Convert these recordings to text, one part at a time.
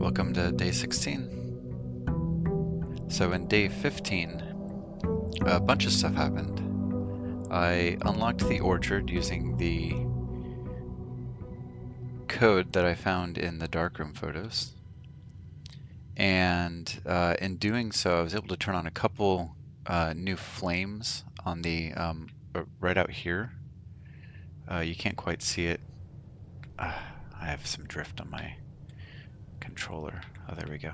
Welcome to day 16. So in day 15, a bunch of stuff happened. I unlocked the orchard using the code that I found in the darkroom photos. And in doing so, I was able to turn on a couple new flames on the right out here. You can't quite see it. I have some drift on my controller. Oh, there we go.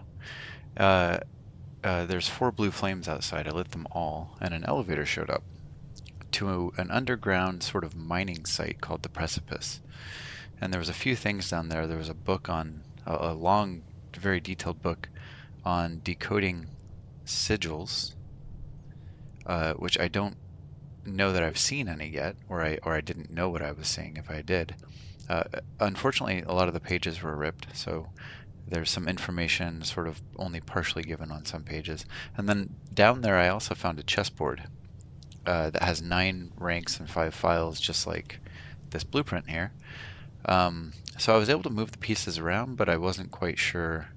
Uh, there's 4 blue flames outside. I lit them all, and an elevator showed up to an underground sort of mining site called the Precipice. And there was a few things down there. There was a book on a long, very detailed book on decoding sigils, which I don't know that I've seen any yet, or I didn't know what I was seeing if I did. Uh, Unfortunately, a lot of the pages were ripped, so there's some information sort of only partially given on some pages. And then down there, I also found a chessboard that has 9 ranks and 5 files, just like this blueprint here. So I was able to move the pieces around, but I wasn't quite sure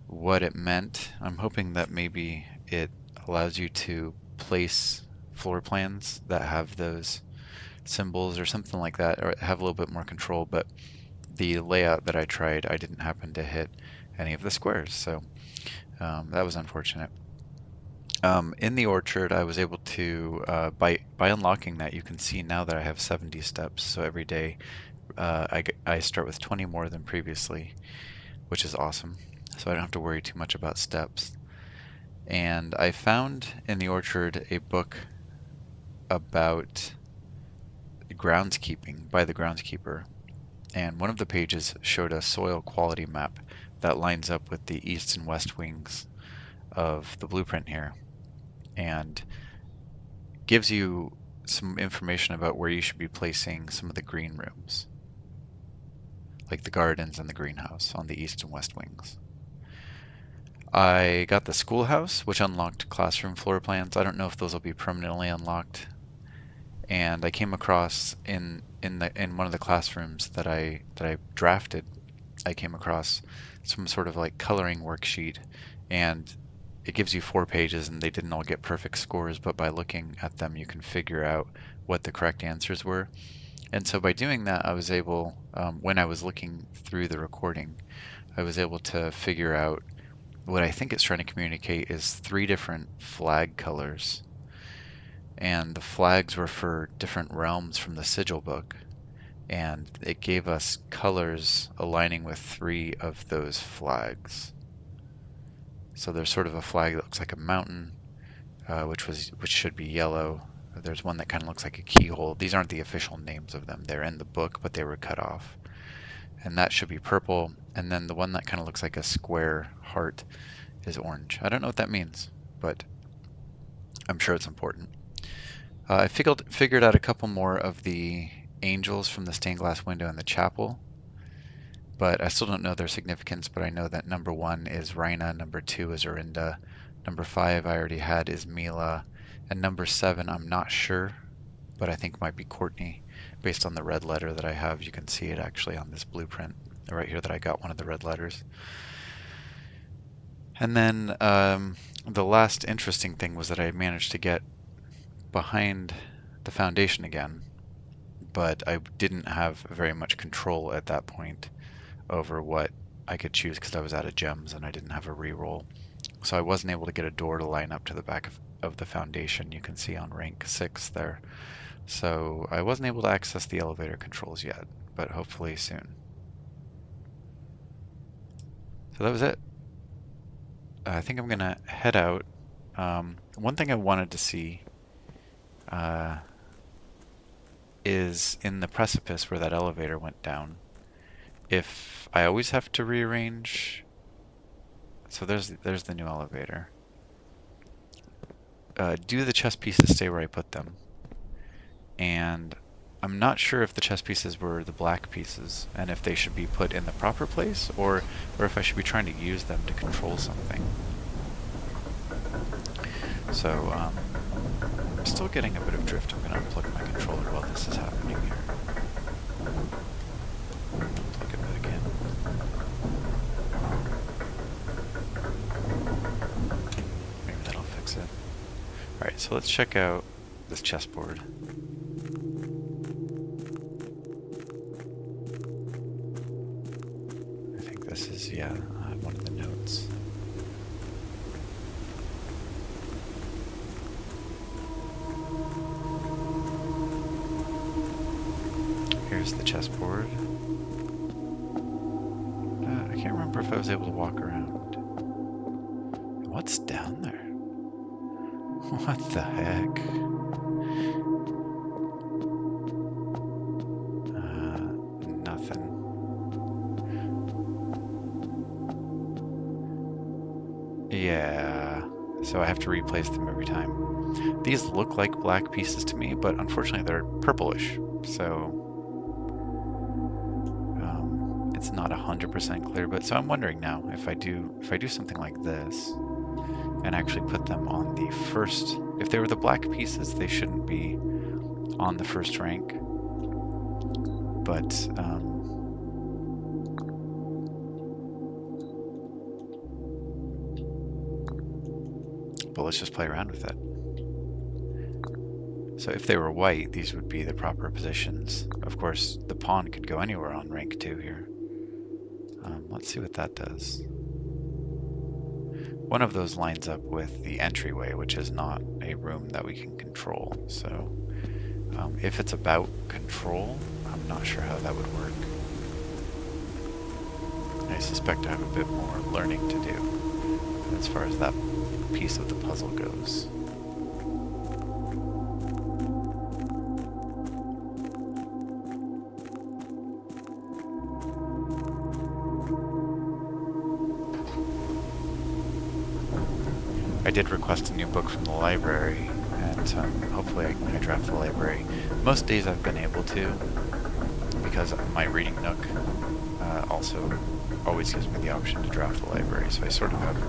what it meant. I'm hoping that maybe it allows you to place floor plans that have those symbols or something like that, or have a little bit more control. But the layout that I tried, I didn't happen to hit any of the squares, so that was unfortunate. In the orchard, I was able to, by unlocking that, you can see now that I have 70 steps. So every day I start with 20 more than previously, which is awesome. So I don't have to worry too much about steps. And I found in the orchard a book about groundskeeping by the groundskeeper. And one of the pages showed a soil quality map that lines up with the east and west wings of the blueprint here, and gives you some information about where you should be placing some of the green rooms, like the gardens and the greenhouse on the east and west wings. I got the schoolhouse, which unlocked classroom floor plans. I don't know if those will be permanently unlocked. And I came across in one of the classrooms that I drafted, I came across some sort of like coloring worksheet, and it gives you 4 pages, and they didn't all get perfect scores, but by looking at them, you can figure out what the correct answers were. And so by doing that, I was able, when I was looking through the recording, I was able to figure out what I think it's trying to communicate is 3 different flag colors. And the flags were for different realms from the sigil book. And it gave us colors aligning with 3 of those flags. So there's sort of a flag that looks like a mountain, which should be yellow. There's one that kind of looks like a keyhole. These aren't the official names of them. They're in the book, but they were cut off. And that should be purple. And then the one that kind of looks like a square heart is orange. I don't know what that means, but I'm sure it's important. I figured out a couple more of the angels from the stained glass window in the chapel, but I still don't know their significance. But I know that number 1 is Rhina, number 2 is Orinda, number 5 I already had is Mila, and number 7 I'm not sure, but I think might be Courtney, based on the red letter that I have. You can see it actually on this blueprint right here that I got one of the red letters. And then the last interesting thing was that I managed to get behind the foundation again, but I didn't have very much control at that point over what I could choose because I was out of gems and I didn't have a reroll. So I wasn't able to get a door to line up to the back of the foundation. You can see on rank 6 there. So I wasn't able to access the elevator controls yet, but hopefully soon. So that was it. I think I'm gonna head out. One thing I wanted to see uh, is in the precipice where that elevator went down, if I always have to rearrange. So there's the new elevator. Do the chess pieces stay where I put them? And I'm not sure if the chess pieces were the black pieces and if they should be put in the proper place, or if I should be trying to use them to control something. So I'm still getting a bit of drift. I'm going to unplug my controller while this is happening here. Unplug it again. so let's check out this chessboard. I think this is, yeah, one of the notes. Here's the chessboard. I can't remember if I was able to walk around. What's down there? What the heck? Nothing. Yeah, so I have to replace them every time. These look like black pieces to me, but unfortunately they're purplish, so it's not 100% clear. But so I'm wondering now if I do something like this and actually put them on the first. If they were the black pieces, they shouldn't be on the first rank. But let's just play around with it. So if they were white, these would be the proper positions. Of course, the pawn could go anywhere on rank 2 here. Let's see what that does. One of those lines up with the entryway, which is not a room that we can control. So if it's about control, I'm not sure how that would work. I suspect I have a bit more learning to do as far as that piece of the puzzle goes. I did request a new book from the library, and hopefully I draft the library. Most days I've been able to, because my reading nook also always gives me the option to draft the library, so I sort of have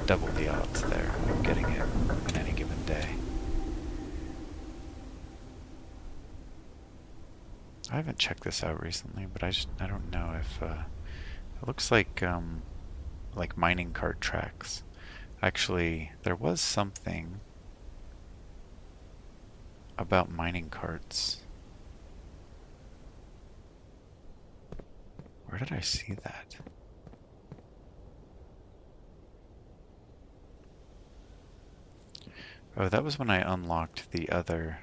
double the odds there of getting it in any given day. I haven't checked this out recently, but I don't know if it looks like mining cart tracks. Actually, there was something about mining carts. Where did I see that? Oh, that was when I unlocked the other...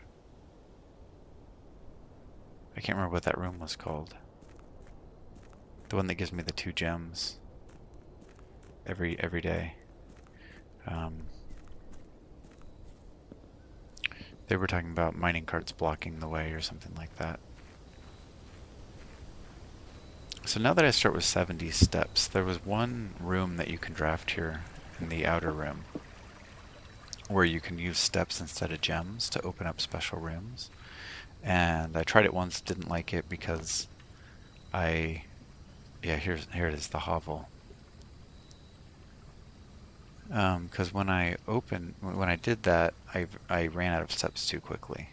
I can't remember what that room was called. The one that gives me the 2 gems every day. They were talking about mining carts blocking the way or something like that. So now that I start with 70 steps, there was one room that you can draft here in the outer room where you can use steps instead of gems to open up special rooms. And I tried it once, didn't like it because here it is, the hovel. Because when I did that, I ran out of steps too quickly.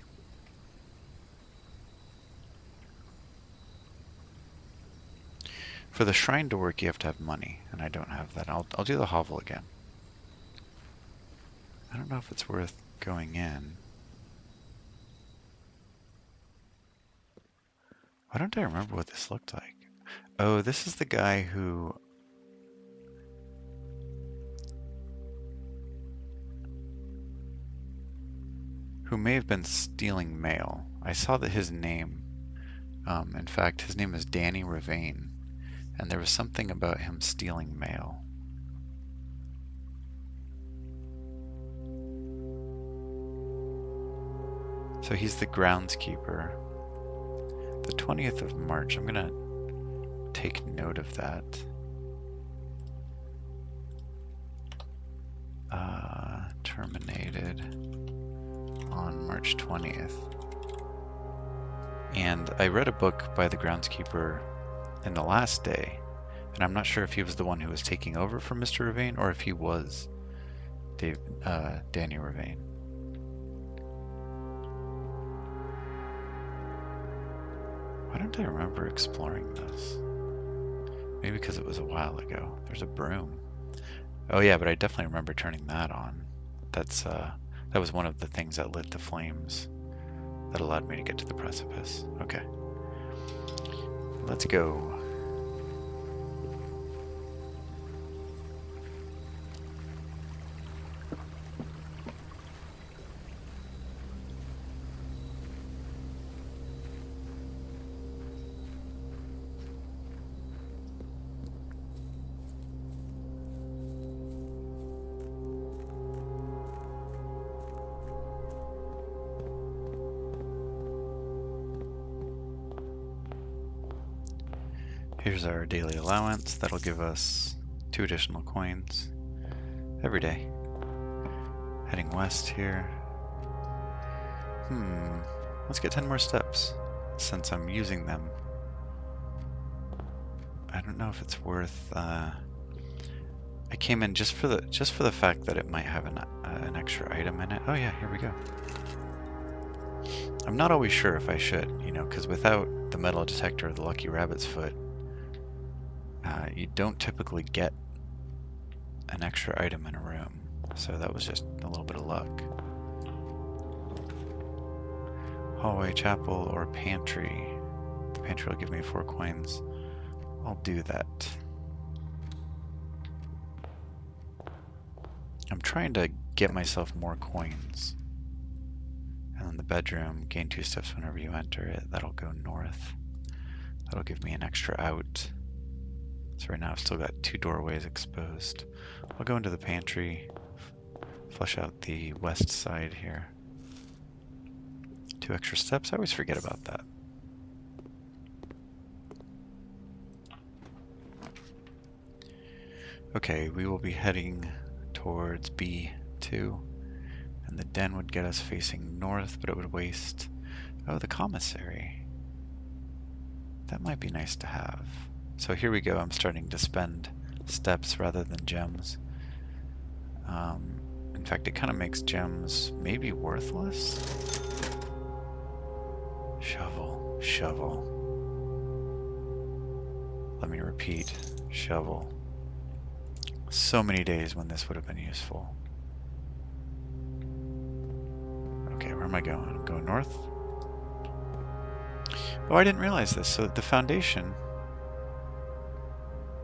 For the shrine to work, you have to have money, and I don't have that. I'll do the hovel again. I don't know if it's worth going in. Why don't I remember what this looked like? Oh, this is the guy who... may have been stealing mail. I saw that his name, in fact, his name is Danny Ravane, and there was something about him stealing mail. So he's the groundskeeper. The 20th of March, I'm gonna take note of that. Terminated on March 20th. And I read a book by the groundskeeper in the last day, and I'm not sure if he was the one who was taking over from Mr. Ravane or if he was Danny Ravane. Why don't I remember exploring this? Maybe because it was a while ago. There's a broom. Oh yeah, but I definitely remember turning that on. That's That was one of the things that lit the flames that allowed me to get to the precipice. Okay. Let's go. Here's our daily allowance. That'll give us 2 additional coins every day. Heading west here. Let's get 10 more steps since I'm using them. I don't know if it's worth. I came in just for the fact that it might have an extra item in it. Oh yeah, here we go. I'm not always sure if I should, because without the metal detector of the Lucky Rabbit's Foot, you don't typically get an extra item in a room. So that was just a little bit of luck. Hallway, chapel, or pantry. The pantry will give me 4 coins. I'll do that. I'm trying to get myself more coins. And then the bedroom, gain 2 steps whenever you enter it. That'll go north. That'll give me an extra out. So right now I've still got 2 doorways exposed. I'll go into the pantry, flush out the west side here. 2 extra steps. I always forget about that. Okay, we will be heading towards B2. And the den would get us facing north, but it would waste... Oh, the commissary. That might be nice to have. So here we go. I'm starting to spend steps rather than gems. In fact, it kind of makes gems maybe worthless. Shovel, shovel. Let me repeat, shovel. So many days when this would have been useful. Okay, where am I going? I'm going north. Oh, I didn't realize this. So the foundation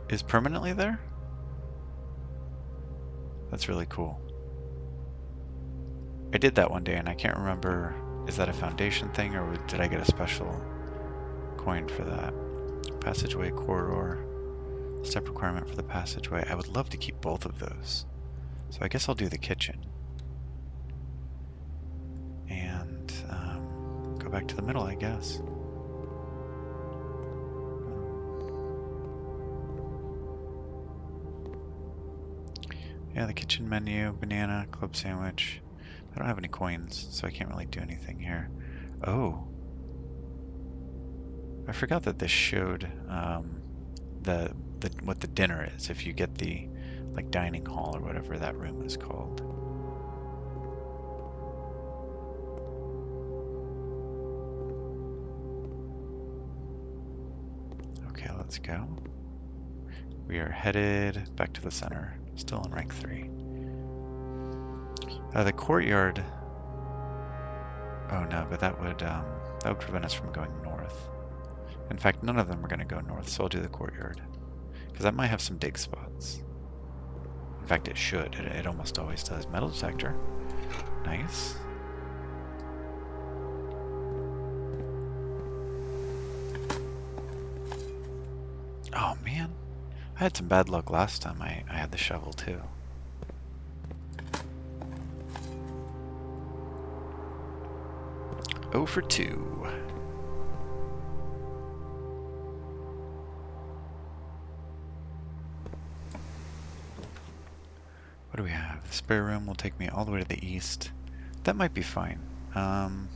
is permanently there? That's really cool. I did that one day and I can't remember, is that a foundation thing or did I get a special coin for that? Passageway, corridor, step requirement for the passageway. I would love to keep both of those. So I guess I'll do the kitchen. And go back to the middle, I guess. Yeah, the kitchen menu, banana, club sandwich. I don't have any coins, so I can't really do anything here. Oh. I forgot that this showed what the dinner is, if you get the dining hall or whatever that room is called. Okay, let's go. We are headed back to the center, still in rank 3. The courtyard. Oh no, but that would prevent us from going north. In fact, none of them are going to go north, so I'll do the courtyard. Because that might have some dig spots. In fact, it should. It almost always does. Metal detector. Nice. Oh man. I had some bad luck last time I had the shovel too. Oh for 2. What do we have? The spare room will take me all the way to the east. That might be fine. Oh,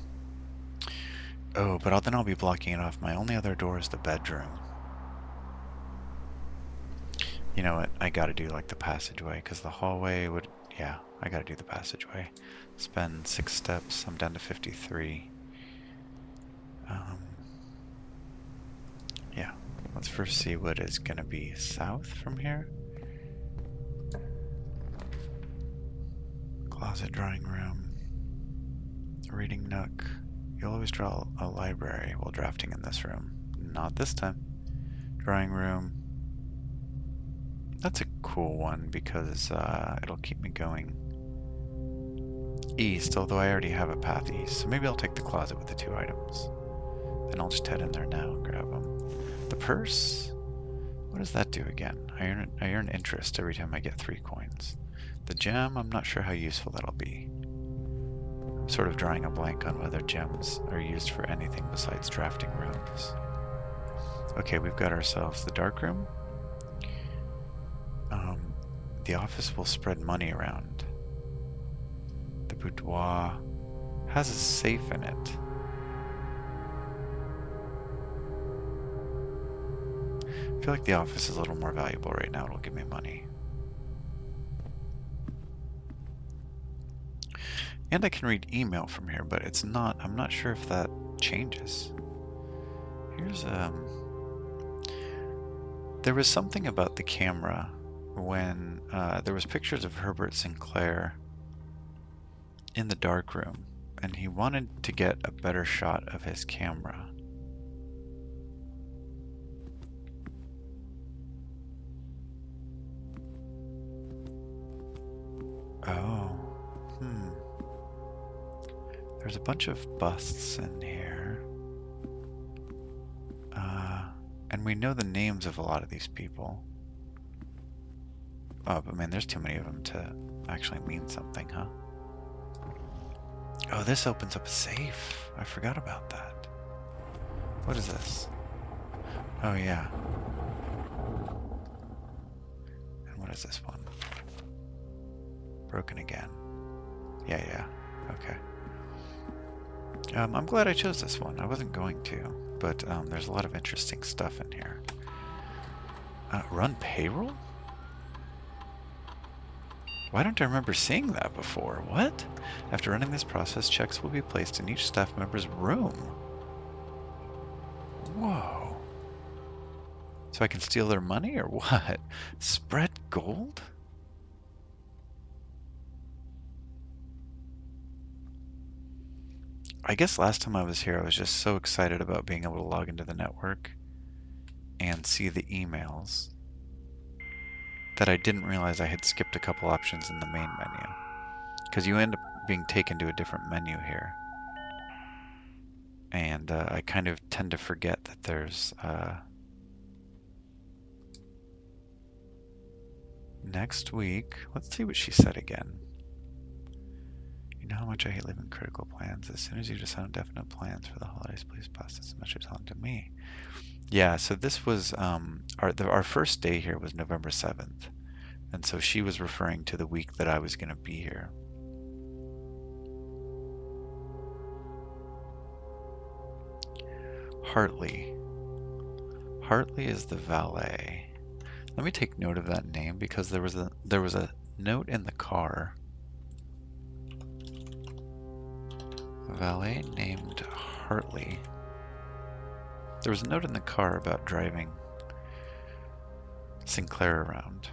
but then I'll be blocking it off. My only other door is the bedroom. You know what? I gotta do the passageway, because the hallway would... Yeah, I gotta do the passageway. Spend 6 steps. I'm down to 53. Yeah, let's first see what is gonna be south from here. Closet, drawing room. Reading nook. You'll always draw a library while drafting in this room. Not this time. Drawing room. That's a cool one because it'll keep me going east, although I already have a path east. So maybe I'll take the closet with the 2 items. Then I'll just head in there now and grab them. The purse? What does that do again? I earn interest every time I get 3 coins. The gem, I'm not sure how useful that'll be. I'm sort of drawing a blank on whether gems are used for anything besides drafting rooms. Okay, we've got ourselves the dark room. The office will spread money around. The boudoir has a safe in it. I feel like the office is a little more valuable right now. It'll give me money. And I can read email from here, but it's not, I'm not sure if that changes. Here's, there was something about the camera when there was pictures of Herbert Sinclair in the dark room, and he wanted to get a better shot of his camera. Oh, There's a bunch of busts in here. And we know the names of a lot of these people. Oh, but man, there's too many of them to actually mean something, huh? Oh, this opens up a safe. I forgot about that. What is this? Oh, yeah. And what is this one? Broken again. Yeah. Okay. I'm glad I chose this one. I wasn't going to, but there's a lot of interesting stuff in here. Run payroll? Why don't I remember seeing that before? What? After running this process, checks will be placed in each staff member's room. Whoa. So I can steal their money or what? Spread gold? I guess last time I was here, I was just so excited about being able to log into the network and see the emails that I didn't realize I had skipped a couple options in the main menu. Because you end up being taken to a different menu here. And I kind of tend to forget that there's... next week, let's see what she said again. You know how much I hate leaving critical plans. As soon as you decide on definite plans for the holidays, please pass this message on to me. Yeah, so this was, our first day here was November 7th. And so she was referring to the week that I was going to be here. Hartley. Hartley is the valet. Let me take note of that name because there was a note in the car. Valet named Hartley. There was a note in the car about driving Sinclair around.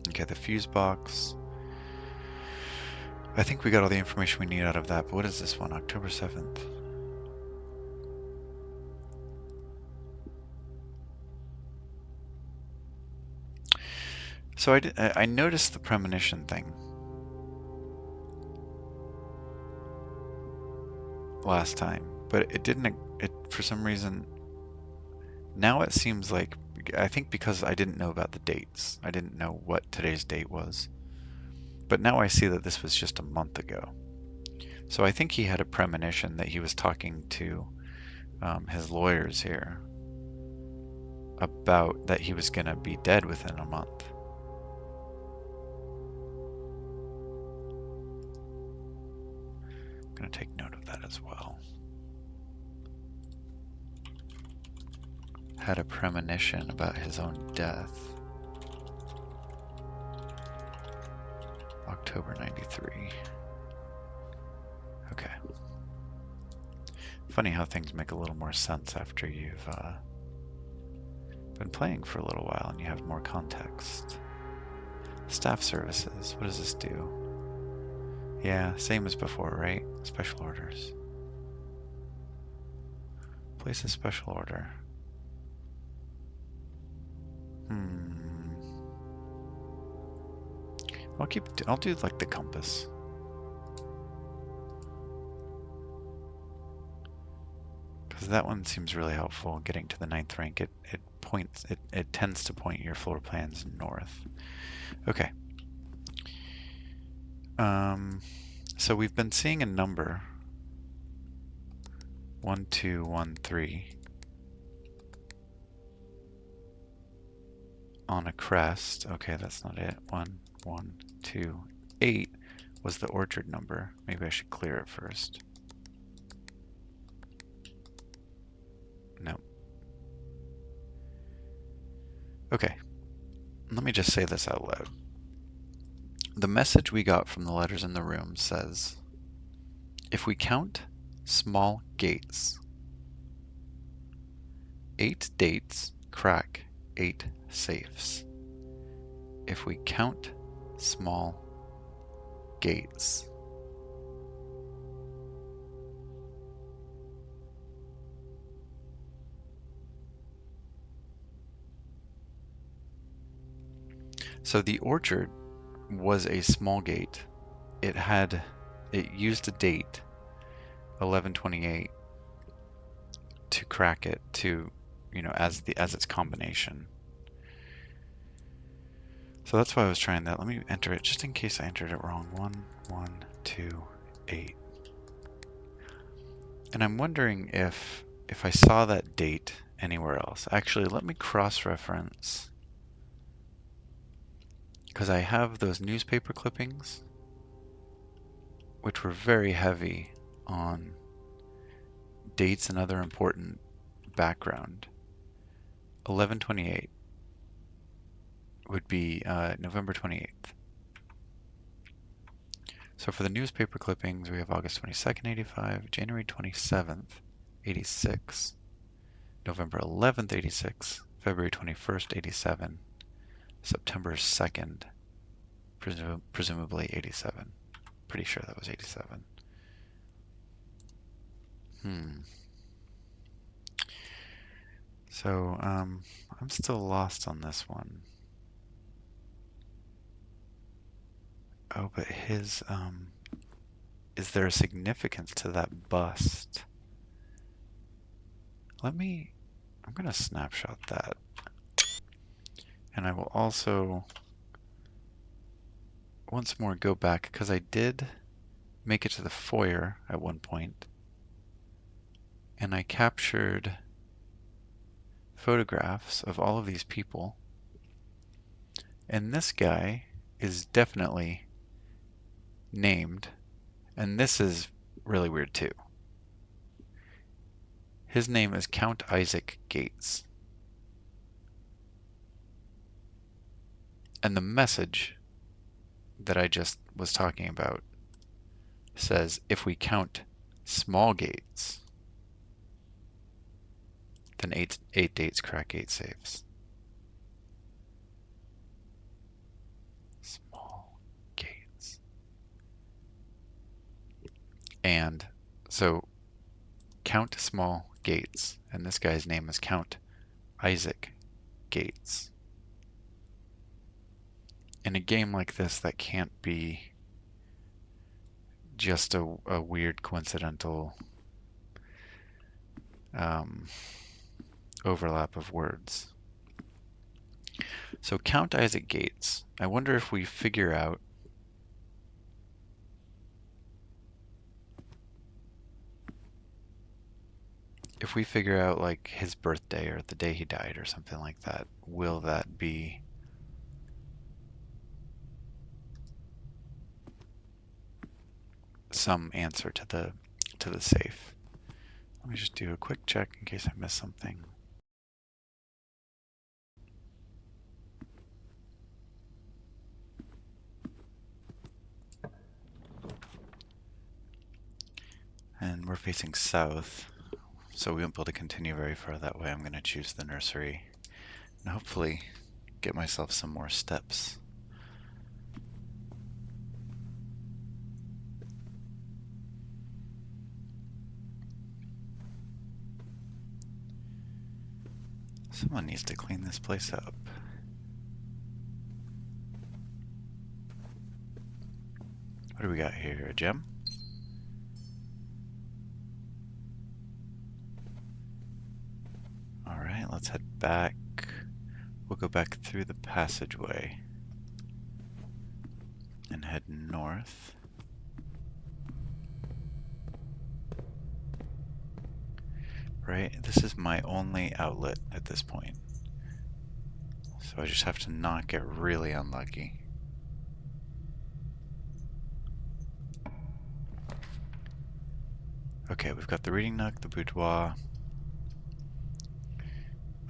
Okay, the fuse box. I think we got all the information we need out of that, but what is this one? October 7th. So I noticed the premonition thing last time, but it didn't, for some reason, now it seems like, I think because I didn't know about the dates. I didn't know what today's date was. But now I see that this was just a month ago. So I think he had a premonition that he was talking to his lawyers here about that he was going to be dead within a month. I'm going to take note of that as well. Had a premonition about his own death. October 93. Okay. Funny how things make a little more sense after you've been playing for a little while and you have more context. Staff services. What does this do? Yeah, same as before, right? Special orders. Place a special order. I'll do like the compass. Because that one seems really helpful getting to the 9th rank. It tends to point your floor plans north. Okay. So we've been seeing a number 1213 on a crest. Okay, that's not it. 1128 was the orchard number. Maybe I should clear it first. No. Okay. Let me just say this out loud. The message we got from the letters in the room says, if we count small gates, 8 dates crack 8 safes. If we count small gates. So the orchard was a small gate. It used a date 1128 to crack it to, as its combination. So that's why I was trying that. Let me enter it just in case I entered it wrong. 1128. And I'm wondering if I saw that date anywhere else. Actually, let me cross-reference, because I have those newspaper clippings which were very heavy on dates and other important background. 1128 would be November 28th. So for the newspaper clippings, we have August 22nd, 85, January 27th, 86, November 11th, 86, February 21st, 87, September 2nd, presumably 87. Pretty sure that was 87. So, I'm still lost on this one. Oh, but his, is there a significance to that bust? I'm gonna snapshot that. And I will also once more go back, because I did make it to the foyer at one point, and I captured photographs of all of these people. And this guy is definitely named, and this is really weird too. His name is Count Isaac Gates. And the message that I just was talking about says, if we count small gates, then eight dates crack 8 safes. Small gates. And so count small gates, and this guy's name is Count Isaac Gates. In a game like this, that can't be just a weird coincidental overlap of words. So Count Isaac Gates. I wonder if we figure out like his birthday or the day he died or something like that, will that be some answer to the safe? Let me just do a quick check in case I missed something. And we're facing south, so we won't be able to continue very far that way. I'm going to choose the nursery and hopefully get myself some more steps Someone needs to clean this place up. What do we got here? A gem? Alright, let's head back. We'll go back through the passageway and head north. Right, this is my only outlet at this point. So I just have to not get really unlucky. Okay, we've got the reading nook, the boudoir.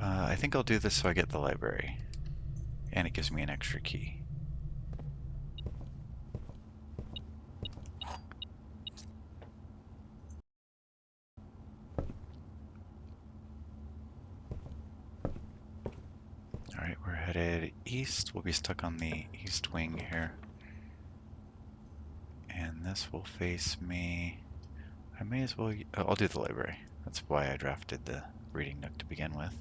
I think I'll do this so I get the library. And it gives me an extra key. Alright, we're headed east. We'll be stuck on the east wing here. And this will face me... I may as well... I'll do the library. That's why I drafted the reading nook to begin with.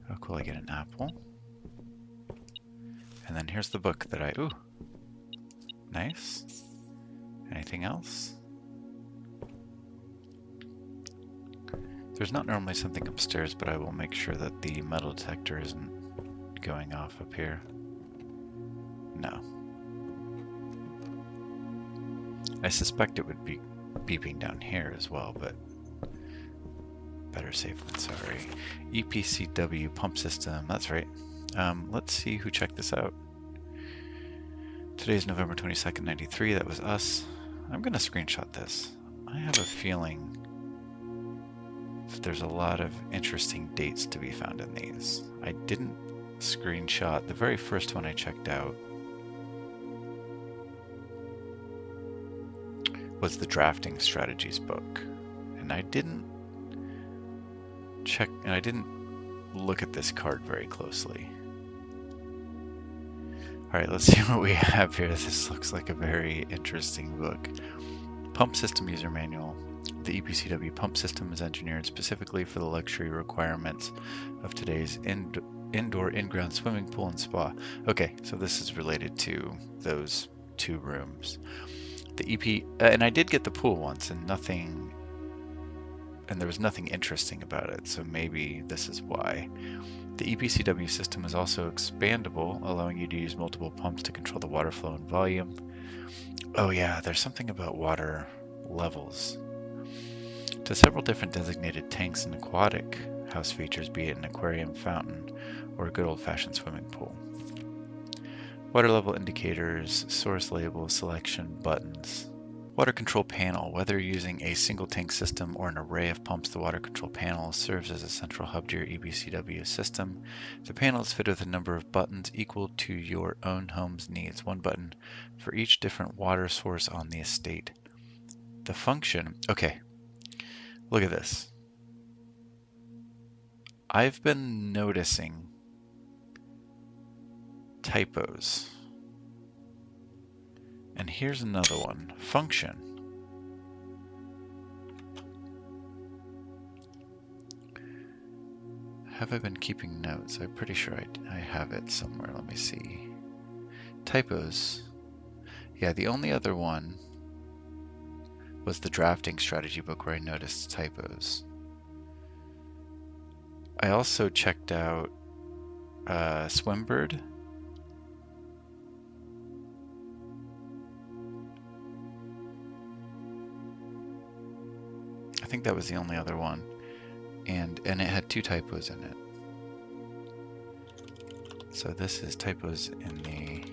Oh cool, I get an apple. And then here's the book that I... Ooh! Nice. Anything else? There's not normally something upstairs, but I will make sure that the metal detector isn't going off up here. No. I suspect it would be beeping down here as well, but better safe than sorry. EPCW pump system, that's right. Let's see who checked this out. Today's November 22nd, 93, that was us. I'm gonna screenshot this. I have a feeling that there's a lot of interesting dates to be found in these. I didn't screenshot the very first one I checked out. Was the Drafting Strategies book. And I didn't check, and I didn't look at this card very closely. Alright, let's see what we have here. This looks like a very interesting book. Pump System User Manual. The EPCW pump system is engineered specifically for the luxury requirements of today's indoor in-ground swimming pool and spa. Okay, so this is related to those two rooms. The EP, and I did get the pool once, and there was nothing interesting about it, so maybe this is why. The EPCW system is also expandable, allowing you to use multiple pumps to control the water flow and volume. Oh yeah, there's something about water levels. To several different designated tanks and aquatic house features, be it an aquarium, fountain, or a good old-fashioned swimming pool. Water level indicators, source label, selection, buttons. Water control panel. Whether using a single tank system or an array of pumps, the water control panel serves as a central hub to your EPCW system. The panel is fitted with a number of buttons equal to your own home's needs. One button for each different water source on the estate. The function... Okay, look at this. I've been noticing typos. And here's another one. Function. Have I been keeping notes? I'm pretty sure I have it somewhere. Let me see. Typos. Yeah, the only other one was the Drafting Strategy book where I noticed typos. I also checked out Swimbird. I think that was the only other one, and it had 2 typos in it. So this is typos in the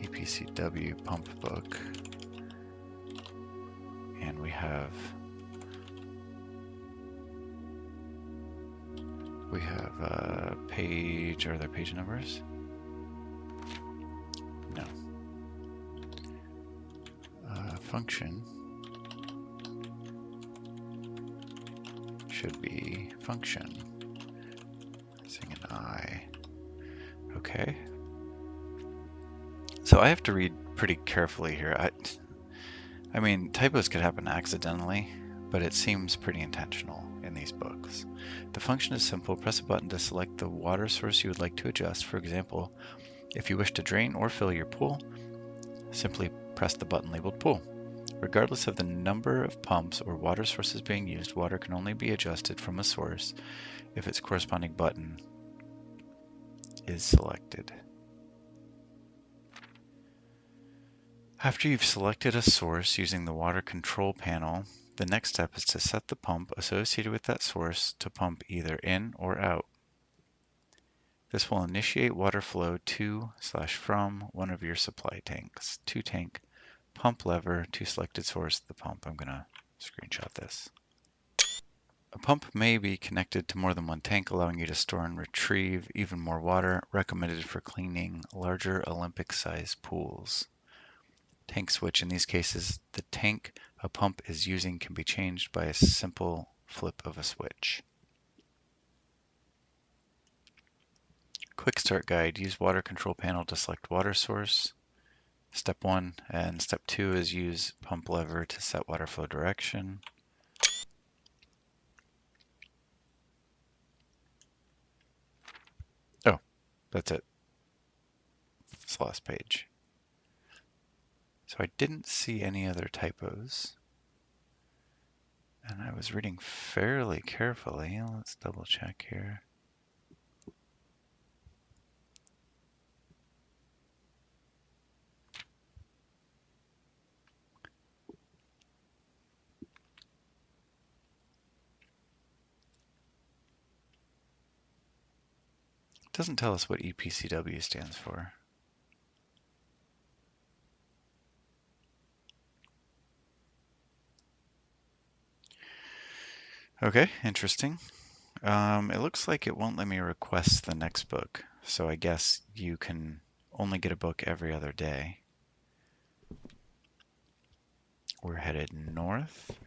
EPCW pump book, and we have page. Are there page numbers? No. Function should be function. Missing an I. Okay. So I have to read pretty carefully here. I mean, typos could happen accidentally, but it seems pretty intentional in in these books. The function is simple. Press a button to select the water source you would like to adjust. For example, if you wish to drain or fill your pool, simply press the button labeled Pool. Regardless of the number of pumps or water sources being used, water can only be adjusted from a source if its corresponding button is selected. After you've selected a source using the water control panel, the next step is to set the pump associated with that source to pump either in or out. This will initiate water flow to/from one of your supply tanks. To tank, pump lever to selected source of the pump. I'm going to screenshot this. A pump may be connected to more than one tank, allowing you to store and retrieve even more water, recommended for cleaning larger Olympic-sized pools. Tank switch. In these cases, the tank a pump is using can be changed by a simple flip of a switch. Quick start guide. Use water control panel to select water source. Step 1 and step 2 is use pump lever to set water flow direction. Oh, that's it. It's the last page. So I didn't see any other typos. And I was reading fairly carefully. Let's double check here. It doesn't tell us what EPCW stands for. Okay, interesting. It looks like it won't let me request the next book, so I guess you can only get a book every other day. We're headed north.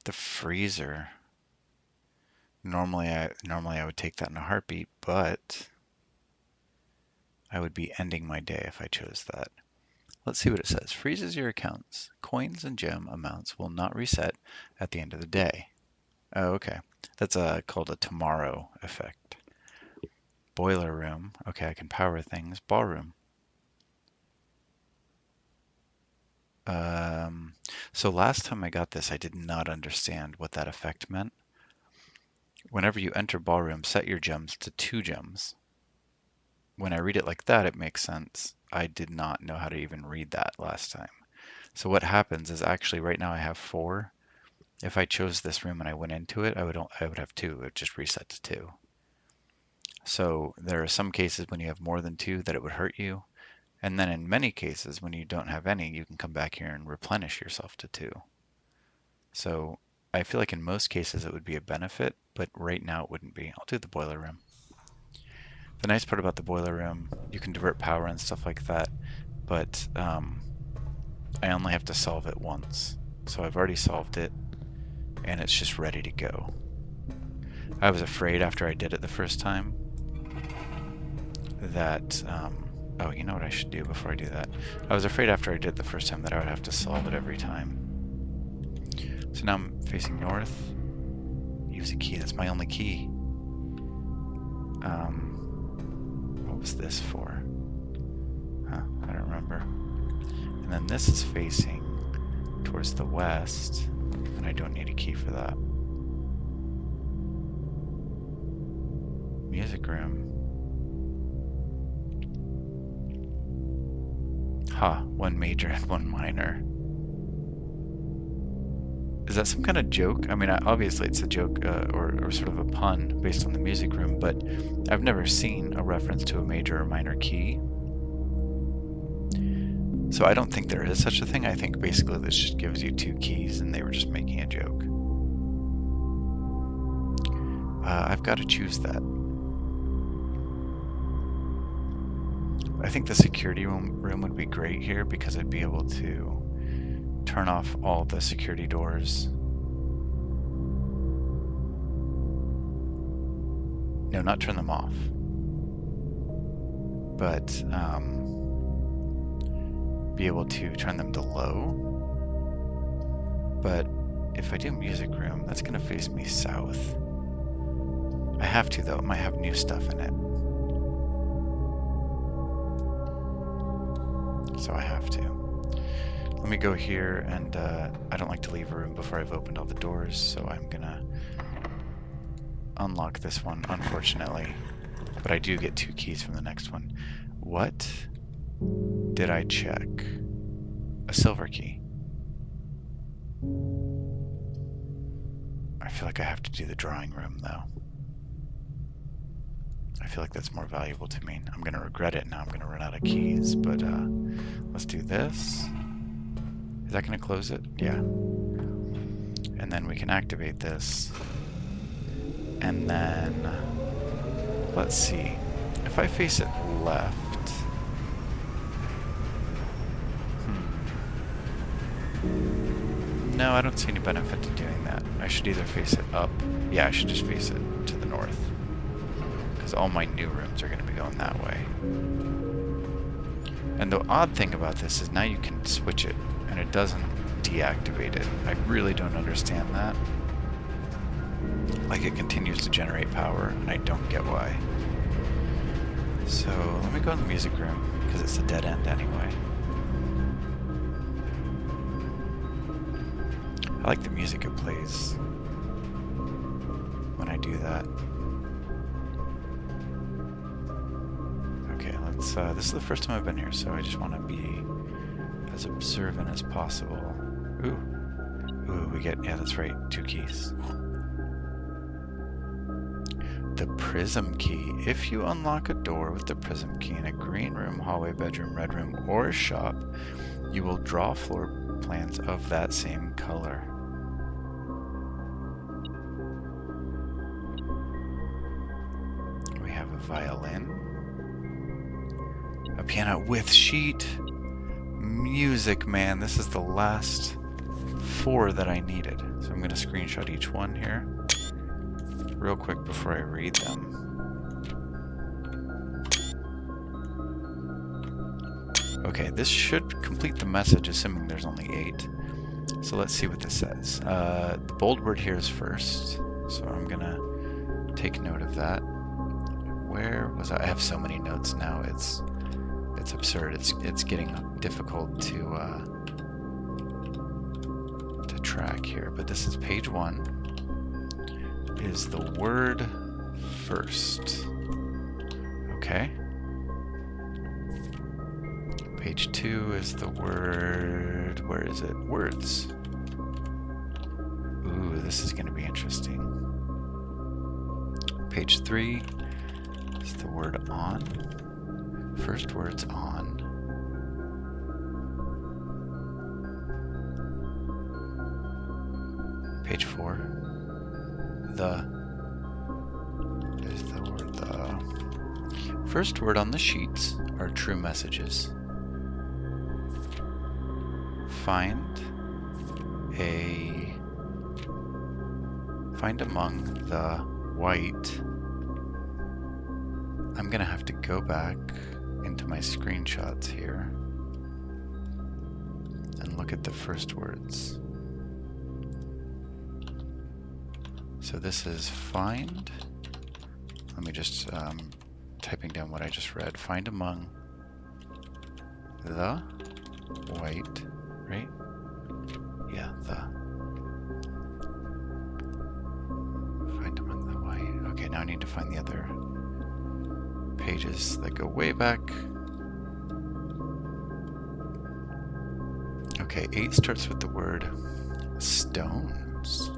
The freezer. Normally I would take that in a heartbeat, but I would be ending my day if I chose that. Let's see what it says. Freezes your accounts. Coins and gem amounts will not reset at the end of the day. Oh, okay. That's called a tomorrow effect. Boiler room. Okay, I can power things. Ballroom. So last time I got this, I did not understand what that effect meant. Whenever you enter ballroom, set your gems to 2 gems. When I read it like that, it makes sense. I did not know how to even read that last time. So what happens is actually right now I have 4. If I chose this room and I went into it, I would have 2. It would just reset to 2. So there are some cases when you have more than 2 that it would hurt you. And then in many cases, when you don't have any, you can come back here and replenish yourself to 2. So I feel like in most cases it would be a benefit, but right now it wouldn't be. I'll do the boiler room. The nice part about the boiler room, you can divert power and stuff like that, but I only have to solve it once. So I've already solved it, and it's just ready to go. I was afraid after I did it the first time that, oh, you know what I should do before I do that? I was afraid after I did it the first time that I would have to solve it every time. So now I'm facing north. Use a key, that's my only key. What was this for? Huh, I don't remember. And then this is facing towards the west, and I don't need a key for that. Music room. Ha, 1 major and 1 minor. Is that some kind of joke? I mean, obviously it's a joke or sort of a pun based on the music room, but I've never seen a reference to a major or minor key. So I don't think there is such a thing. I think basically this just gives you 2 keys and they were just making a joke. I've got to choose that. I think the security room would be great here because I'd be able to turn off all the security doors. No, not turn them off. But be able to turn them to low But if I do music room, that's gonna face me south. I have to though, it might have new stuff in it. So I have to. Let me go here, and I don't like to leave a room before I've opened all the doors, so I'm gonna unlock this one, unfortunately. But I do get 2 keys from the next one. What did I check? A silver key. I feel like I have to do the drawing room, though. I feel like that's more valuable to me. I'm gonna regret it now. I'm gonna run out of keys, but let's do this. Is that gonna close it? Yeah. And then we can activate this. And then, let's see. If I face it left, no, I don't see any benefit to doing that. I should either face it up. Yeah, I should just face it to the north. Because all my new rooms are going to be going that way. And the odd thing about this is now you can switch it, and it doesn't deactivate it. I really don't understand that. Like, it continues to generate power, and I don't get why. So, let me go in the music room, because it's a dead end anyway. I like the music it plays when I do that. Okay, let's, this is the first time I've been here, so I just want to be as observant as possible. Ooh, we get, yeah, that's right, 2 keys. The prism key. If you unlock a door with the prism key in a green room, hallway, bedroom, red room, or shop, you will draw floor plans of that same color. We have a violin, a piano with sheet. Music, man, this is the last 4 that I needed. So I'm going to screenshot each one here real quick before I read them. Okay, this should complete the message, assuming there's only 8. So let's see what this says. The bold word here is first, so I'm gonna take note of that. Where was I? I have so many notes now. It's absurd. It's getting difficult to track here. But this is page 1. Is the word first. Okay. Page 2 is the word, where is it? Words. Ooh, this is going to be interesting. Page 3 is the word on. First word's on. Page 4. Is the word the. First word on the sheets are true messages. Find among the white. I'm gonna have to go back into my screenshots here and look at the first words. So this is find. Let me just typing down what I just read. Find among the white, right? Yeah, the. Find among the white. Okay, now I need to find the other pages that go way back. Okay, 8 starts with the word stones.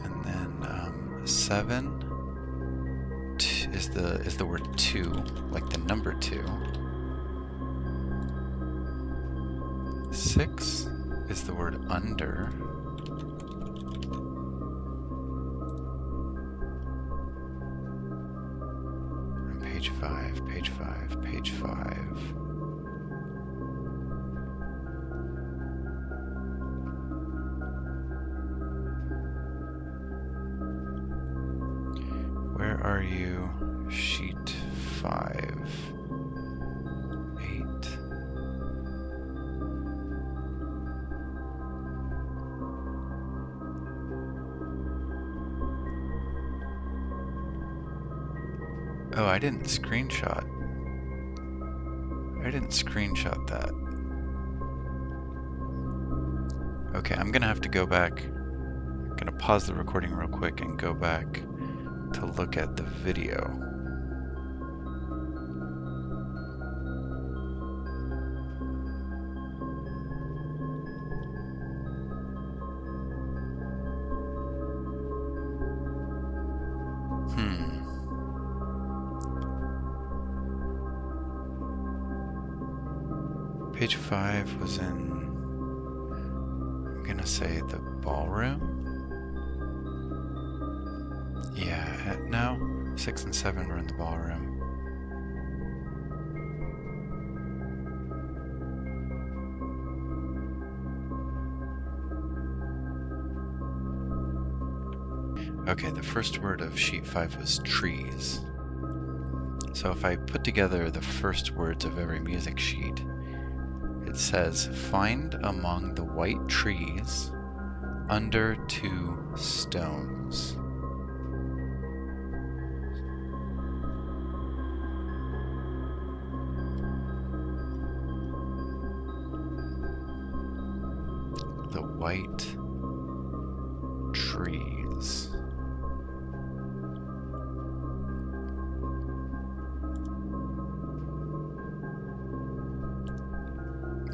And then 7 is the word two, like the number 2. 6 is the word under. And page 5, page 5, page 5. Where are you? Sheet 5. I didn't screenshot. I didn't screenshot that. Okay, I'm gonna have to go back. I'm gonna pause the recording real quick and go back to look at the video. Page 5 was in, I'm gonna say the ballroom? Yeah, no, 6 and 7 were in the ballroom. Okay, the first word of sheet 5 was trees. So if I put together the first words of every music sheet, it says, find among the white trees under 2 stones. The white trees.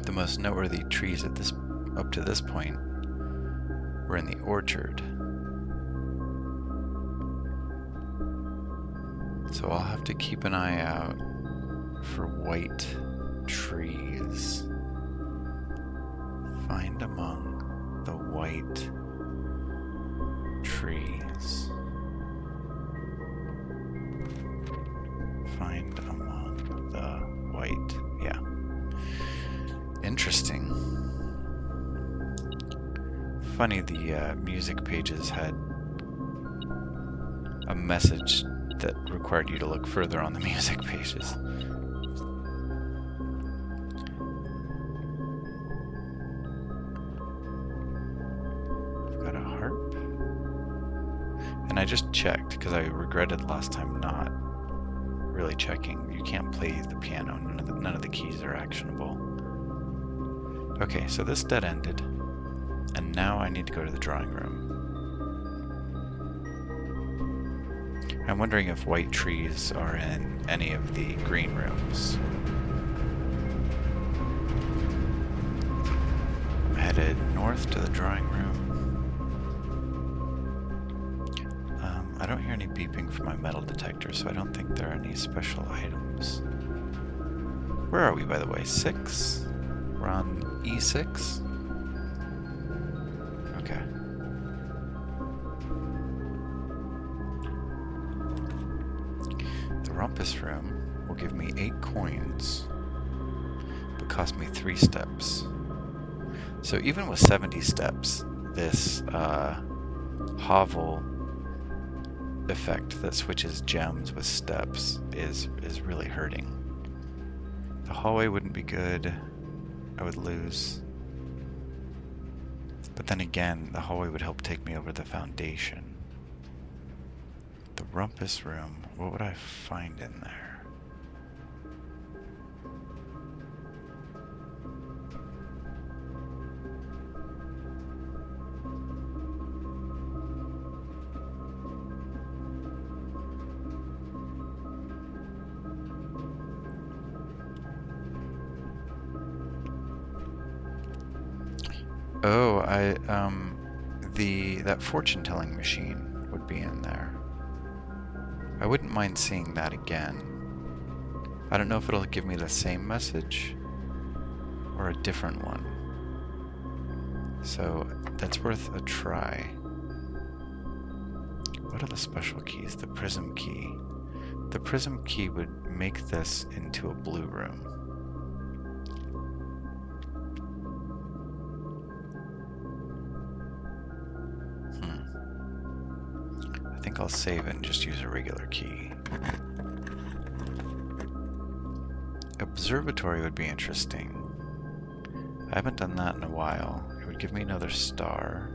The most noteworthy trees at up to this point were in the orchard. So I'll have to keep an eye out for white trees. Find among the white trees. Find among the white, yeah. Interesting. Funny, the music pages had a message that required you to look further on the music pages. I've got a harp. And I just checked because I regretted last time not really checking. You can't play the piano. None of the keys are actionable. Okay, so this dead ended. And now I need to go to the drawing room. I'm wondering if white trees are in any of the green rooms. I'm headed north to the drawing room. I don't hear any beeping from my metal detector, so I don't think there are any special items. Where are we, by the way? 6? We're on E6? Okay. The rumpus room will give me 8 coins, but cost me 3 steps. So even with 70 steps, this hovel effect that switches gems with steps is really hurting. The hallway wouldn't be good. I would lose. But then again, the hallway would help take me over the foundation. The rumpus room, what would I find in there? Oh, that fortune-telling machine would be in there. I wouldn't mind seeing that again. I don't know if it'll give me the same message or a different one. So that's worth a try. What are the special keys? The prism key. The prism key would make this into a blue room. I think I'll save it and just use a regular key. Observatory would be interesting. I haven't done that in a while. It would give me another star.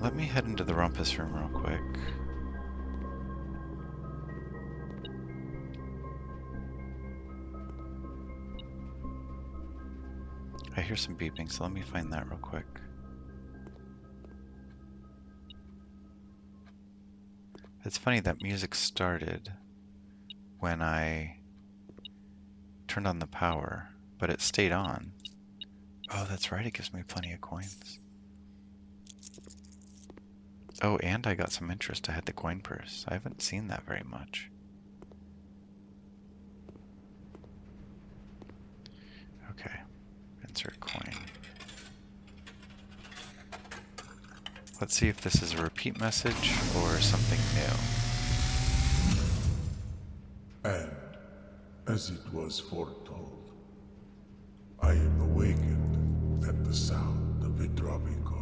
Let me head into the rumpus room real quick. I hear some beeping, so let me find that real quick. It's funny that music started when I turned on the power, but it stayed on. Oh, that's right, it gives me plenty of coins. Oh, and I got some interest. I had the coin purse. I haven't seen that very much. Okay, insert coin. Let's see if this is a repeat message or something new. And, as it was foretold, I am awakened at the sound of a dropping coin.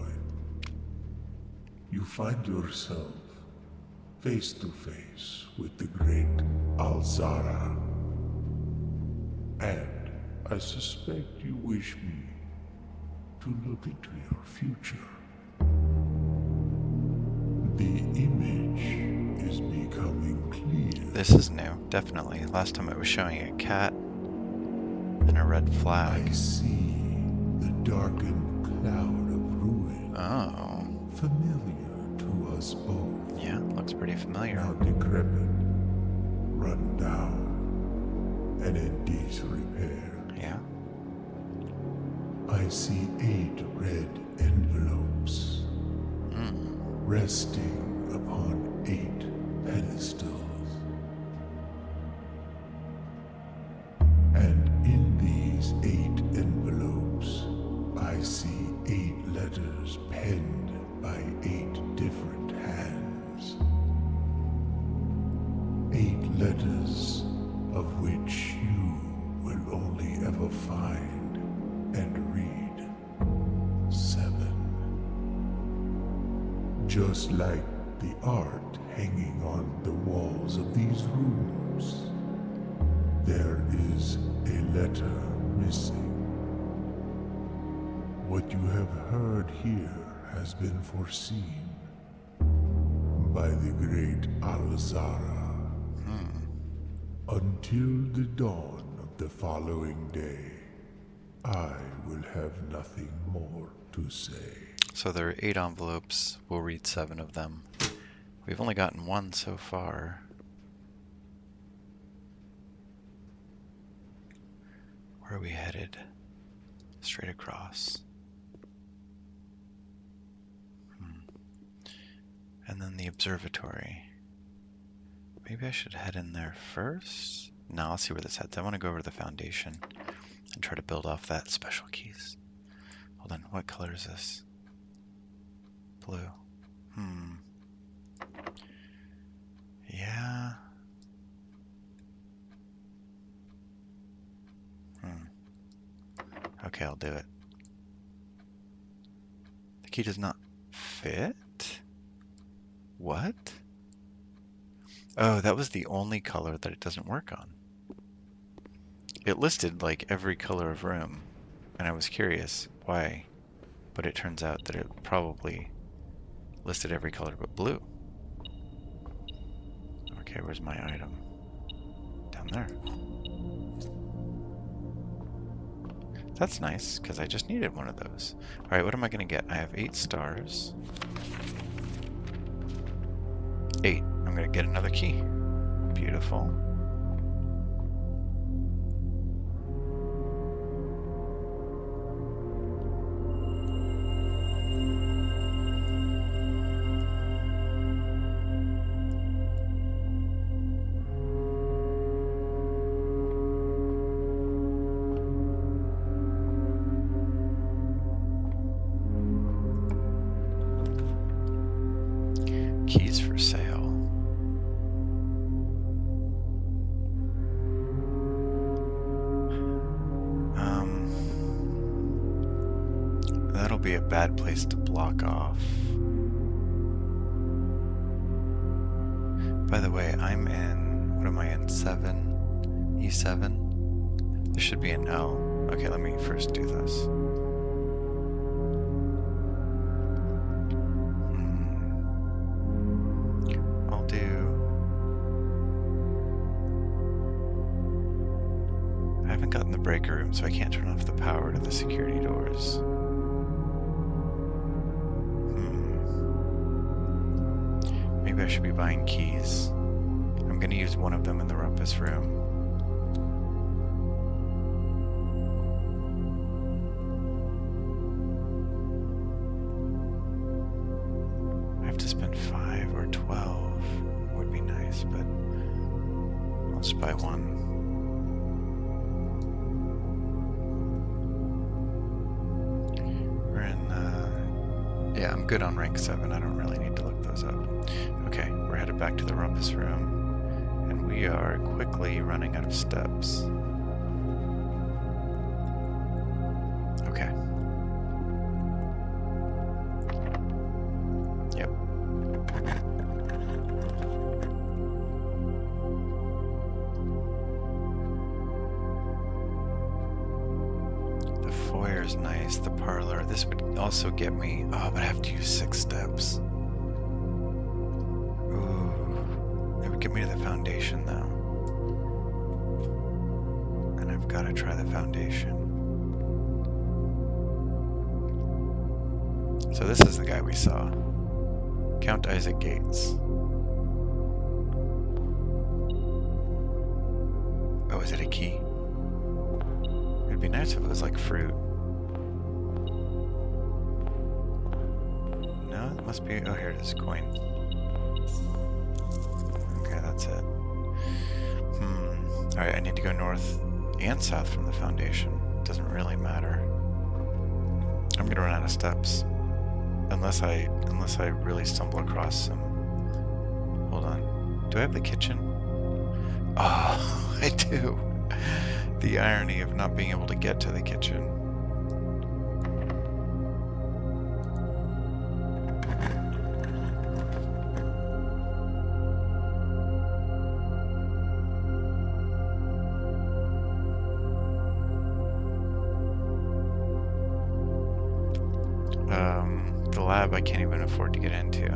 You find yourself face to face with the great Alzara. And I suspect you wish me to look into your future. The image is becoming clear. This is new, definitely. Last time it was showing a cat and a red flag. I see the darkened cloud of ruin. Oh. Familiar to us both. Yeah, looks pretty familiar. Now decrepit, run down, and in disrepair. Yeah. I see 8 red envelopes resting upon 8 pedestals. And in these 8 envelopes, I see 8 letters penned by 8 different hands. 8 letters of which you will only ever find and read 7. Just like the art hanging on the walls of these rooms, there is a letter missing. What you have heard here has been foreseen by the great Alzara. Until the dawn of the following day, I will have nothing more to say. So there are 8 envelopes. We'll read 7 of them. We've only gotten 1 so far. Where are we headed? Straight across. And then the observatory. Maybe I should head in there first? No, I'll see where this heads. I want to go over to the foundation and try to build off that special keys. Hold on, what color is this? Blue. Yeah. Okay, I'll do it. The key does not fit? What? Oh, that was the only color that it doesn't work on. It listed like every color of room, and I was curious why, but it turns out that it probably listed every color but blue. Okay, where's my item? Down there. That's nice, because I just needed one of those. Alright, what am I going to get? I have 8 stars. 8. I'm going to get another key. Beautiful. Keys for sale. That'll be a bad place to block off. By the way, I'm in, what am I in, 7? E7? There should be an L. Okay, let me first do this. breaker room, so I can't turn off the power to the security doors. Maybe I should be buying keys. I'm going to use one of them in the rumpus room. I have to spend 5 or 12. Would be nice, but I'll just buy one. We're in, yeah, I'm good on rank 7. I don't really need to look those up. Okay, we're headed back to the rumpus room, and we are quickly running out of steps. Okay. Yep. The foyer's nice, the parlor. This would also get me, oh, but I have to use 6 steps. Get me to the foundation though. And I've got to try the foundation. So this is the guy we saw. Count Isaac Gates. Oh, is it a key? It'd be nice if it was like fruit. No, it must be, oh here it is, coin. That's it. Alright, I need to go north and south from the foundation. Doesn't really matter. I'm gonna run out of steps. Unless I really stumble across some. Hold on. Do I have the kitchen? Oh, I do. The irony of not being able to get to the kitchen. The lab I can't even afford to get into.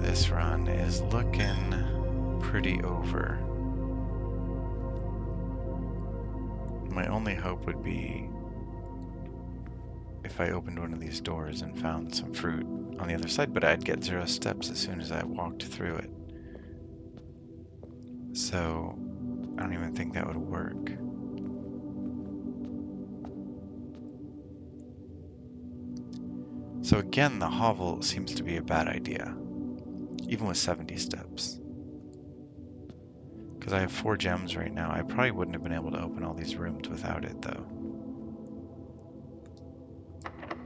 This run is looking pretty over. My only hope would be if I opened one of these doors and found some fruit on the other side, but I'd get 0 steps as soon as I walked through it. So I don't even think that would work. So again, the hovel seems to be a bad idea, even with 70 steps. Because I have 4 gems right now. I probably wouldn't have been able to open all these rooms without it, though.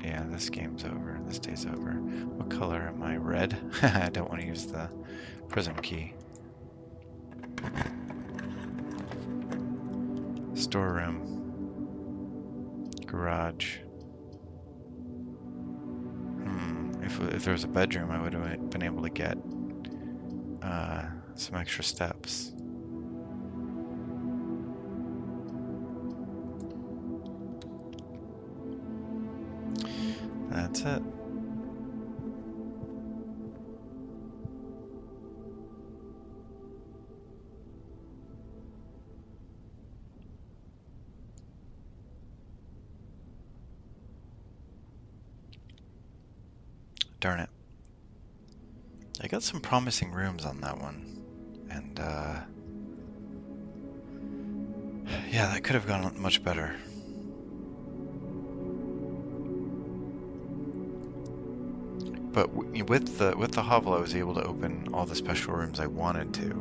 Yeah, this game's over. This day's over. What color am I? Red? I don't want to use the prism key. Storeroom. Garage. If there was a bedroom, I would have been able to get some extra steps. That's it. Darn it. I got some promising rooms on that one. And, yeah, that could have gone much better. But with the hovel, I was able to open all the special rooms I wanted to.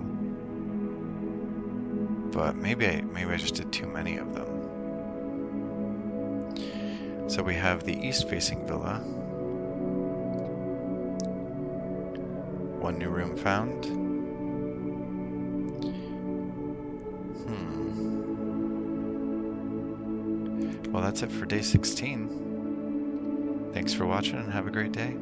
But maybe I just did too many of them. So we have the east-facing villa. 1 new room found. Well, that's it for day 16. Thanks for watching and have a great day.